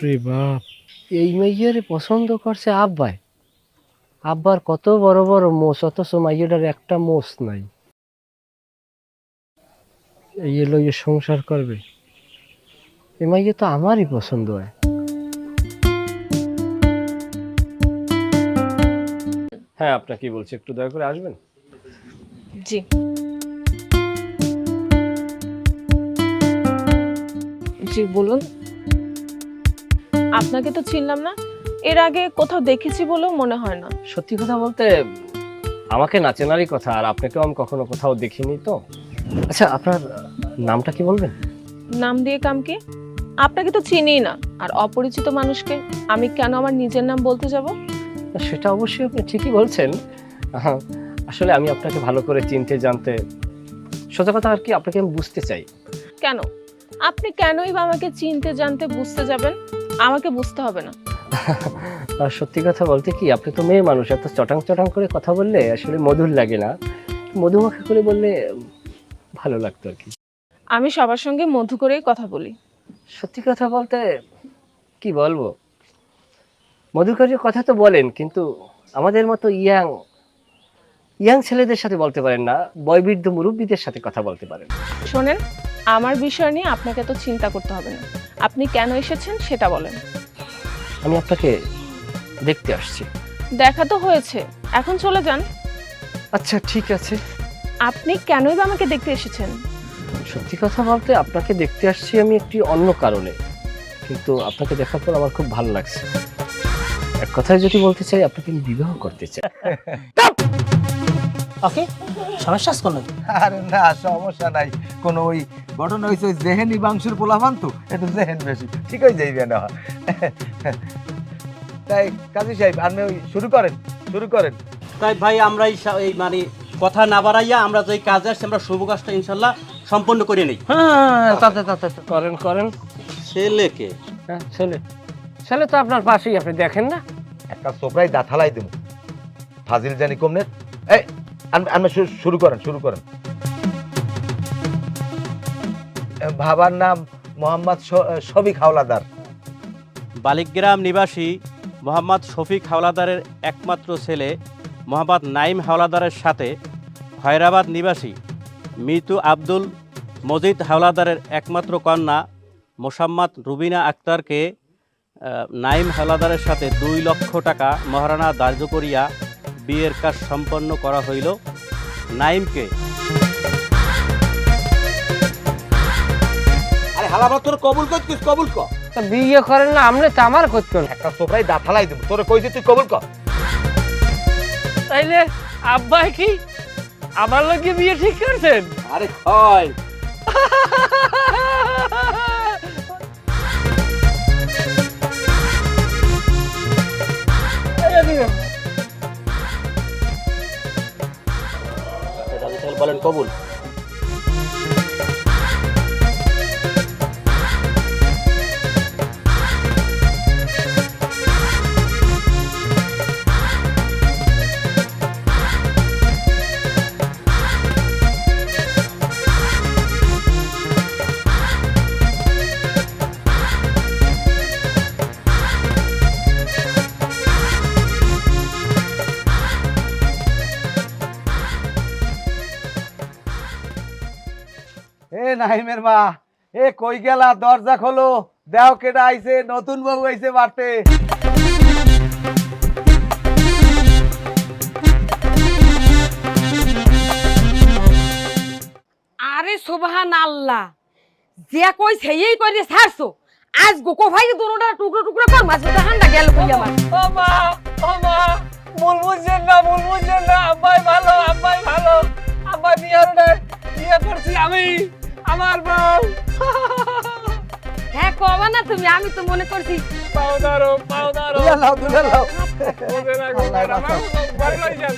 বাপরে বাপ, এই মেয়ের পছন্দ করছে আব্বাই। আব্বার কত বড় বড় মোষ, অথচ মাইয়াটার একটা মোষ নাই। এই এলো ইয়ে সংসার করবে, এই মাইয়া তো আমারই পছন্দ হয়। হ্যাঁ, আপনার কি বলছে, একটু দয়া করে আসবেন। জি জি বলুন। আপনাকে তো চিনলাম না, এর আগে কোথাও দেখেছি বলেও মনে হয় না। সত্যি কথা বলতে আমাকে না চেনারই কথা, আর আপনাকেও আমি কখনো কোথাও দেখিনি তো। আচ্ছা, আপনার নামটা কি বলবেন? নাম দিয়ে কাম কি? আপনাকে তো চিনিই না, আর অপরিচিত মানুষকে আমি কেন আমার নিজের নাম বলতে যাব? সেটা অবশ্যই আপনি ঠিকই বলছেন। আসলে আমি আপনাকে ভালো করে চিনতে জানতে, সোজা কথা আর কি, আপনাকে আমি বুঝতে চাই। কেন? আপনি কেনই বা আমাকে চিনতে জানতে বুঝতে যাবেন? আমাকে বুঝতে হবে না। আর সত্যি কথা বলতে কি, আপনি তো মেয়ে মানুষ, এত চটাং চটাং করে কথা বললে আসলে মধুর লাগে না, মধুমাখা করে বললে ভালো লাগতো আর কি। আমি সবার সঙ্গে মধু করেই কথা বলি। সত্যি কথা বলতে কি বলবো, মধুকরের কথা তো বলেন, কিন্তু আমাদের মতো ইয়াং ইয়াং ছেলেদের সাথে বলতে পারেন না, বয়বৃদ্ধ মুরব্বীদের সাথে কথা বলতে পারেন। শোনেন, আমার বিষয় নিয়ে আপনাকে তো চিন্তা করতে হবে না। আপনি কেন এসেছেন সেটা বলেন। আমি আপনাকে দেখতে আসছি। দেখা তো হয়েছে, এখন চলে যান। আচ্ছা ঠিক আছে। আপনি কেনই বা আমাকে দেখতে এসেছেন? সত্যি কথা বলতে আপনাকে দেখতে আসছি আমি একটি অন্য কারণে, কিন্তু আপনাকে দেখার পর আমার খুব ভালো লাগছে। এক কথায় যদি বলতে চাই, আপনাকে আমি বিবাহ করতে চাই। ওকে, সমস্যা আছে কোনো? আরে না, সমস্যা নাই কোনো। ওই ঘটনা হয়েছে, ওই জেহেনি বাংশুর পোলাপান তো, একটু জেহেন বেশি, ঠিক হয়ে যাইবে না। তাই কাজী সাহেব, আপনি ওই শুরু করেন। তাই ভাই, আমরা এই মানে কথা না বাড়াইয়া আমরা যে কাজে আসছি, আমরা শুভ কাজটা ইনশাল্লাহ সম্পন্ন করে নেই। করেন করেন। ছেলেকে হ্যাঁ, ছেলে ছেলে তো আপনার পাশেই, আপনি দেখেন না? একটা সোপরাই দাঁথালাই দেব, ফাজিল জানি কমনে। এই আপনি শুরু করেন। বাবার নাম মোহাম্মদ শফিক হাওলাদার। বালিকগ্রাম নিবাসী মোহাম্মদ শফিক হাওলাদারের একমাত্র ছেলে মোহাম্মদ নাইম হাওলাদারের সাথে খয়রাবাদ নিবাসী মৃত আব্দুল মজিদ হাওলাদারের একমাত্র কন্যা মোসাম্মদ রুবিনা আক্তারকে নাইম হাওলাদারের সাথে 2 লক্ষ টাকা মহারণা ধার্য করিয়া বিয়ের কাজ সম্পন্ন করা হইল। নাইমকে আরে হালাবা, তোর কবুল কর। তা বিয়ে করেন না, আমনে তো আমার করতে না। একটা সোপরাই দাঁথালাই দেব, তোরে কইছি তুই কবুল কর। তাইলে আব্বা কি আমার লগে বিয়ে ঠিক করছেন? আরে হয় বলেন কবুল। এ নাহিমের মা, এ কই গেলা? দরজা খোলো, দেও কেডা আইছে, নতুন বউ আইছে বাড়তে। আরে সুবহান আল্লাহ, যে কই সেই করে ছাড়ছো। আজ গোকো ভাই দুনোটা টুকরো টুকরো কর, মাছ ভাজা হান্ডা গেল কই আমার। ও মা ভুল বুঝছেন না, আব্বাই ভালো। আব্বাই বিয়ে করছি আমি, আমার বউ। হ্যাঁ কবা না তুমি, আমি তো মনে করছি। পাউদারো দুলা লাও। ওদের আগে আমার বাড়ি যান।